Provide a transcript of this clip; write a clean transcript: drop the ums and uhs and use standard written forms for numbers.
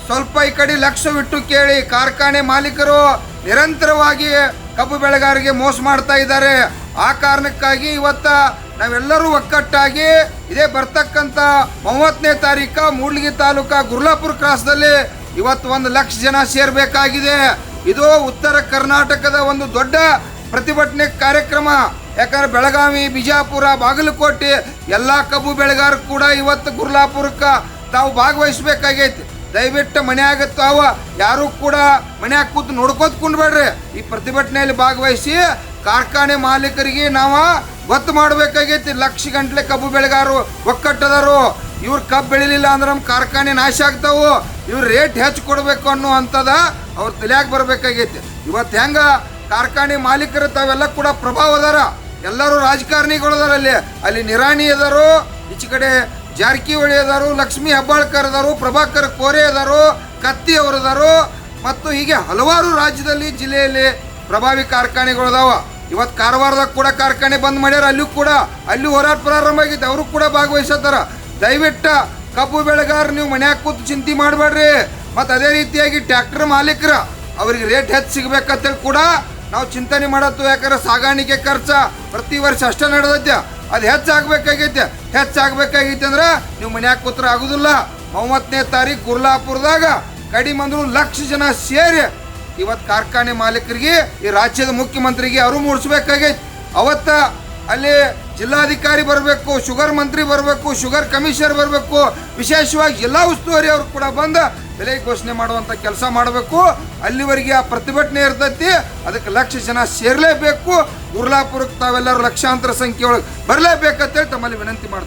ಸ್ವಲ್ಪ ಈ ಕಡೆ ಲಕ್ಷವಿಟ್ಟು ಕೇಳಿ. ಕಾರ್ಖಾನೆ ಮಾಲೀಕರು ನಿರಂತರವಾಗಿ ಕಬ್ಬು ಬೆಳೆಗಾರರಿಗೆ ಮೋಸ ಮಾಡ್ತಾ ಇದ್ದಾರೆ. ಆ ಕಾರಣಕ್ಕಾಗಿ ಇವತ್ತ ನಾವೆಲ್ಲರೂ ಒಕ್ಕಟ್ಟಾಗಿ ಇದೇ ಬರ್ತಕ್ಕಂಥ 30ನೇ ತಾರೀಕು ಮೂಡ್ಲಗಿ ತಾಲೂಕಾ ಗುರ್ಲಾಪುರ ಕ್ರಾಸ್ದಲ್ಲಿ ಇವತ್ತು 1 ಲಕ್ಷ ಜನ ಸೇರ್ಬೇಕಾಗಿದೆ. ಇದು ಉತ್ತರ ಕರ್ನಾಟಕದ ಒಂದು ದೊಡ್ಡ ಪ್ರತಿಭಟನೆ ಕಾರ್ಯಕ್ರಮ. ಯಾಕಂದ್ರೆ ಬೆಳಗಾವಿ, ಬಿಜಾಪುರ, ಬಾಗಲಕೋಟೆ ಎಲ್ಲ ಕಬ್ಬು ಬೆಳೆಗಾರರು ಕೂಡ ಇವತ್ತು ಗುರ್ಲಾಪುರಕ್ಕೆ ತಾವು ಭಾಗವಹಿಸ್ಬೇಕಾಗೈತಿ. ದಯವಿಟ್ಟು ಮನ್ಯಾಗ ತಾವು ಯಾರು ಕೂಡ ಮನ್ಯಾಗ ಕೂತು ನೋಡ್ಕೋತ ಕುಂಡ್ಬೇಡ್ರಿ. ಈ ಪ್ರತಿಭಟನೆಯಲ್ಲಿ ಭಾಗವಹಿಸಿ ಕಾರ್ಖಾನೆ ಮಾಲೀಕರಿಗೆ ನಾವು ಗೊತ್ತು ಮಾಡಬೇಕಾಗೈತಿ. ಲಕ್ಷ ಗಂಟ್ಲೆ ಕಬ್ಬು ಬೆಳೆಗಾರರು ಒಕ್ಕಟ್ಟದಾರು. ಇವ್ರು ಕಬ್ಬು ಬೆಳಿಲಿಲ್ಲ ಅಂದ್ರೆ ನಮ್ಮ ಕಾರ್ಖಾನೆ ನಾಶ ಆಗ್ತಾವು. ಇವ್ರು ರೇಟ್ ಹೆಚ್ಚು ಕೊಡಬೇಕು ಅನ್ನುವಂಥದ್ದು ಅವ್ರ ತಲೆಯಾಗ ಬರಬೇಕಾಗೈತಿ. ಇವತ್ತು ಹೆಂಗ ಕಾರ್ಖಾನೆ ಮಾಲೀಕರು ತಾವೆಲ್ಲ ಕೂಡ ಪ್ರಭಾವ ಅದಾರ. ಎಲ್ಲರೂ ರಾಜಕಾರಣಿಗಳು ಅದಾರ. ಅಲ್ಲಿ ನಿರಾಣಿ ಅದಾರು, ಈಚೆ ಕಡೆ ಜಾರಕಿಹೊಳಿ ಅದಾರು, ಲಕ್ಷ್ಮೀ ಹೆಬ್ಬಾಳ್ಕರ್ ಅದಾರು, ಪ್ರಭಾಕರ್ ಕೋರೆ ಅದಾರು, ಕತ್ತಿ ಅವರು ಅದಾರು, ಮತ್ತು ಹೀಗೆ ಹಲವಾರು ರಾಜ್ಯದಲ್ಲಿ ಜಿಲ್ಲೆಯಲ್ಲಿ ಪ್ರಭಾವಿ ಕಾರ್ಖಾನೆಗಳು ಅದಾವ. ಇವತ್ತು ಕಾರವಾರದಾಗ ಕೂಡ ಕಾರ್ಖಾನೆ ಬಂದ್ ಮಾಡ್ಯಾರ. ಅಲ್ಲಿ ಹೋರಾಟ ಪ್ರಾರಂಭ ಆಗೈತೆ. ಅವರು ಕೂಡ ಭಾಗವಹಿಸತ್ತಾರ. ದಯವಿಟ್ಟು ಕಬ್ಬು ಬೆಳೆಗಾರ ನೀವು ಮನ್ಯಾಗ ಕೂತು ಚಿಂತೆ ಮಾಡಬೇಡ್ರಿ. ಮತ್ತು ಅದೇ ರೀತಿಯಾಗಿ ಟ್ರ್ಯಾಕ್ಟರ್ ಮಾಲೀಕರ ಅವ್ರಿಗೆ ರೇಟ್ ಹೆಚ್ಚು ಸಿಗ್ಬೇಕಂತೇಳಿ ಕೂಡ ನಾವು ಚಿಂತನೆ ಮಾಡತ್ತು. ಯಾಕಂದ್ರೆ ಸಾಗಾಣಿಕೆ ಖರ್ಚ ಪ್ರತಿ ವರ್ಷ ಅಷ್ಟೇ ನಡೆದೈತೆ. ಅದು ಹೆಚ್ಚಾಗಬೇಕಾಗೈತೆ ಅಂದ್ರೆ ನೀವು ಮನ್ಯಾಗ ಕೂತ್ರ ಆಗುದಿಲ್ಲ. 30ನೇ ತಾರೀಕು ಗುರ್ಲಾಪುರದಾಗ ಕಡಿಮೆ ಅಂದ್ರು 1 ಲಕ್ಷ ಜನ ಸೇರಿ ಇವತ್ತು ಕಾರ್ಖಾನೆ ಮಾಲೀಕರಿಗೆ ಈ ರಾಜ್ಯದ ಮುಖ್ಯಮಂತ್ರಿಗೆ ಅವರು ಮೂಡಿಸ್ಬೇಕಾಗೈತಿ. ಅವತ್ತ ಅಲ್ಲಿ ಜಿಲ್ಲಾಧಿಕಾರಿ ಬರಬೇಕು, ಶುಗರ್ ಮಂತ್ರಿ ಬರಬೇಕು, ಶುಗರ್ ಕಮಿಷನರ್ ಬರಬೇಕು, ವಿಶೇಷವಾಗಿ ಜಿಲ್ಲಾ ಉಸ್ತುವಾರಿ ಅವರು ಕೂಡ ಬಂದು ಬೆಲೆ ಘೋಷಣೆ ಮಾಡುವಂಥ ಕೆಲಸ ಮಾಡಬೇಕು. ಅಲ್ಲಿವರೆಗೆ ಆ ಪ್ರತಿಭಟನೆ ಇರ್ತೈತಿ. ಅದಕ್ಕೆ 1 ಲಕ್ಷ ಜನ ಸೇರಲೇಬೇಕು. ಗುರ್ಲಾಪುರಕ್ಕೆ ತಾವೆಲ್ಲರೂ ಲಕ್ಷಾಂತರ ಸಂಖ್ಯೆಯೊಳಗೆ ಬರಲೇಬೇಕಂತೇಳಿ ತಮ್ಮಲ್ಲಿ ವಿನಂತಿ ಮಾಡ್ತಾರೆ.